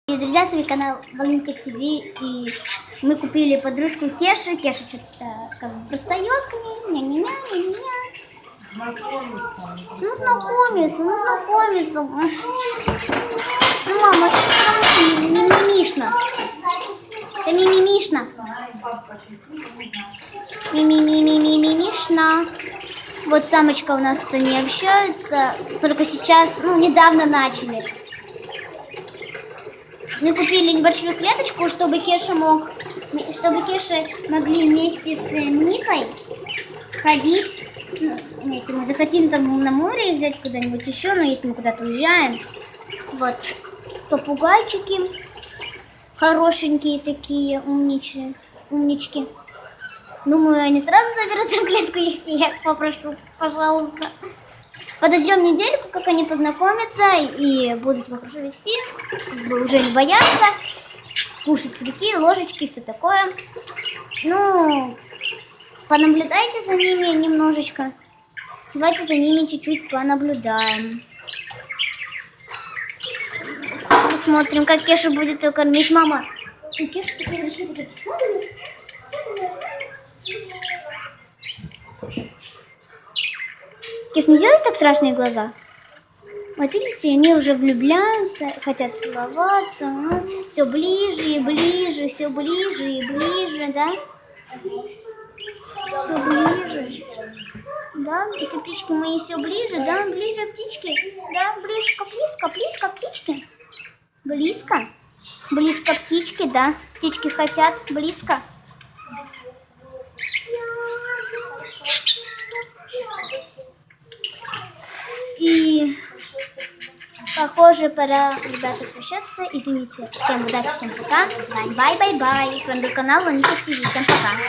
Привет, друзья, с вами канал Валентик ТВ, и мы купили подружку Кеши. Кеша что-то как бы пристает к ней, ня-ня-ня. Ну, знакомиться. Ну, мама, мимимишна. Это мимимишна. Мимимишна. Вот самочка у нас тут не общаются, только сейчас, недавно начали. Мы купили небольшую клеточку, чтобы Кеша могли вместе с Никой ходить. Если мы захотим там на море взять куда-нибудь еще, но если мы куда-то уезжаем. Вот попугайчики хорошенькие такие, умнички. Думаю, они сразу заберутся в клетку, если я их попрошу, пожалуйста. Подождем недельку, как они познакомятся, и буду себя хорошо вести, уже не бояться, кушать с руки, ложечки, все такое. Ну, понаблюдайте за ними немножечко. Давайте за ними чуть-чуть понаблюдаем. Посмотрим, как Кеша будет ее кормить. Мама, Кеша такая зашла, такая... Кеш, не делай так страшные глаза. Вот видите, они уже влюбляются, хотят целоваться. Все ближе и ближе, да? Все ближе. Да, эти птички мои все ближе, да? Ближе птички. Да, близко птички. Близко птички, да. Птички хотят близко. И похоже, пора, ребята, прощаться. Извините. Всем удачи, всем пока. Бай-бай. С вами был канал Валентик ТВ. Всем пока.